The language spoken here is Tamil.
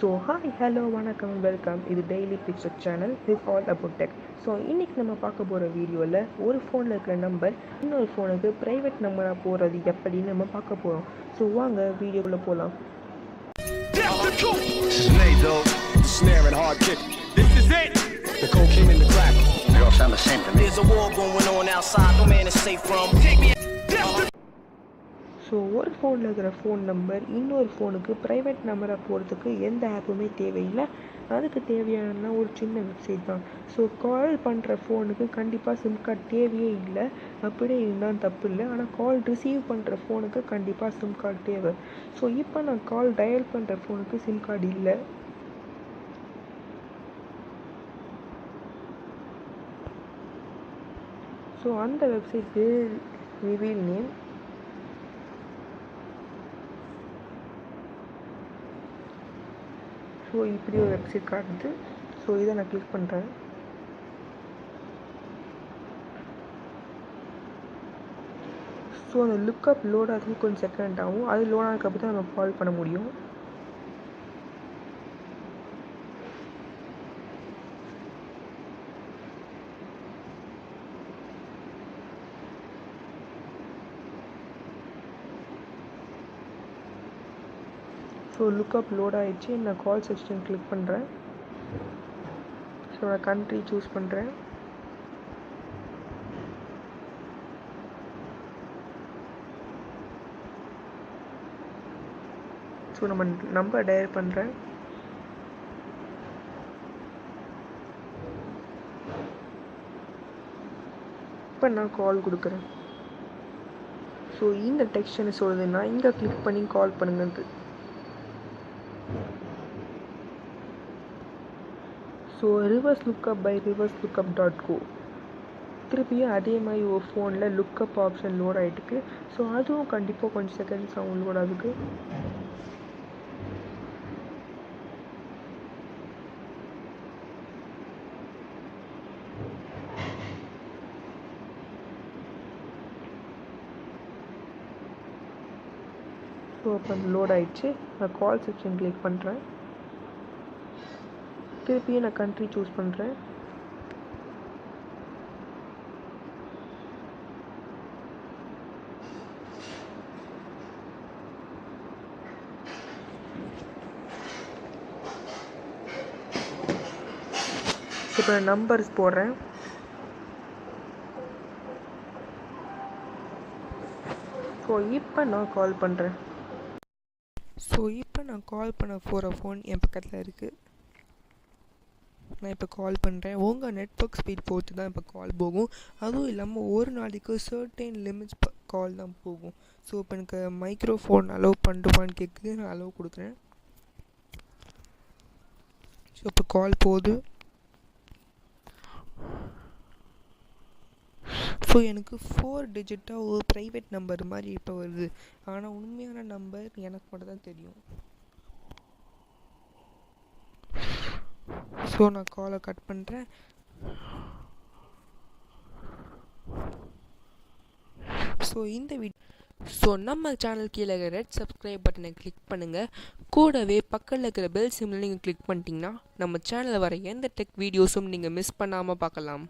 ஸோ ஹாய் ஹலோ வணக்கம் வெல்கம். இது daily picture channel is all about tech. So இன்றைக்கி நம்ம பார்க்க போகிற வீடியோவில் ஒரு ஃபோனில் இருக்கிற நம்பர் இன்னொரு ஃபோனுக்கு ப்ரைவேட் நம்பராக போகிறது எப்படின்னு நம்ம பார்க்க போகிறோம். ஸோ வாங்க வீடியோக்குள்ளே போகலாம். The cocaine in the crack. They all sound the same to me. There's a war going on outside. No man is safe from. Take me. So ஒரு ஃபோனில் இருக்கிற ஃபோன் நம்பர் இன்னொரு ஃபோனுக்கு ப்ரைவேட் நம்பராக போகிறதுக்கு எந்த ஆப்புமே தேவையில்லை. அதுக்கு தேவையான ஒரு சின்ன வெப்சைட் தான். ஸோ கால் பண்ணுற ஃபோனுக்கு கண்டிப்பாக சிம் கார்டு தேவையே இல்லை. அப்படியே இருந்தால் தப்பு இல்லை. ஆனால் கால் ரிசீவ் பண்ணுற ஃபோனுக்கு கண்டிப்பாக சிம் கார்டு தேவை. ஸோ இப்போ நான் கால் டயல் பண்ணுற ஃபோனுக்கு சிம் கார்டு இல்லை. ஸோ அந்த வெப்சைட்டு ரிவீல் நேம். ஸோ இப்படி ஒரு வெப்சைட் காட்டுது. ஸோ இதை நான் கிளிக் பண்ணுறேன். ஸோ அந்த லுக்கப் லோட் ஆகிறதுக்கு கொஞ்சம் செகண்ட் ஆகும். அது லோட் ஆனதுக்கப்புறம் தான் நம்ம கால் பண்ண முடியும். ஸோ லுக்கப் லோட் ஆகிடுச்சு. நான் கால் செக்ஷன் கிளிக் பண்ணுறேன். ஸோ நான் கண்ட்ரி சூஸ் பண்ணுறேன். ஸோ நம்ம நம்பர் டயல் பண்ணுறேன். இப்போ நான் கால் கொடுக்குறேன். ஸோ இந்த டெக்ஸ்ட் என்ன சொல்லுதுன்னா, இங்கே கிளிக் பண்ணி கால் பண்ணுங்கன்ட்டு. So reverse lookup by reverselookup.co. திருப்பியும் அதே மாதிரி ஒரு ஃபோனில் லுக்கப் ஆப்ஷன் லோட் ஆகிட்டுருக்கு. ஸோ அதுவும் கண்டிப்பாக கொஞ்சம் செகண்ட்ஸ் ஆகும் லோட் ஆகுது. ஸோ அப்போ லோட் ஆகிடுச்சு. நான் கால் செக்ஷன் கிளிக் பண்ணுறேன். திருப்பியும் நான் கண்ட்ரி சூஸ் பண்ணுறேன். இப்போ நான் நம்பர்ஸ் போடுறேன். ஸோ இப்போ நான் கால் பண்ணுறேன். ஸோ இப்போ நான் கால் பண்ண போகிற ஃபோன் என் பக்கத்தில் இருக்குது. நான் இப்போ கால் பண்ணுறேன். உங்கள் நெட்வொர்க் ஸ்பீட் பொறுத்து தான் இப்போ கால் போகும். அதுவும் இல்லாமல் ஒரு நாளைக்கு சர்டைன் லிமிட்ஸ் கால் தான் போகும். ஸோ இப்போ எனக்கு மைக்ரோஃபோன் அலோவ் பண்ணுவான்னு கேட்குது. நான் அலோவ் கொடுக்குறேன். ஸோ இப்போ கால் போகுது. ஸோ எனக்கு 4 டிஜிட்டாக ஒரு ப்ரைவேட் நம்பர் மாதிரி இப்போ வருது. ஆனால் உண்மையான நம்பர் எனக்கு மட்டும் தான் தெரியும். ஸோ நான் காலை கட் பண்ணுறேன். ஸோ நம்ம சேனல் கீழே ரெட் சப்ஸ்கிரைப் பட்டனை கிளிக் பண்ணுங்கள். கூடவே பக்கத்தில் இருக்கிற பெல் சிம்மில் நீங்கள் கிளிக் பண்ணிட்டீங்கன்னா நம்ம சேனலில் வர எந்த டெக் வீடியோஸும் நீங்கள் மிஸ் பண்ணாமல் பார்க்கலாம்.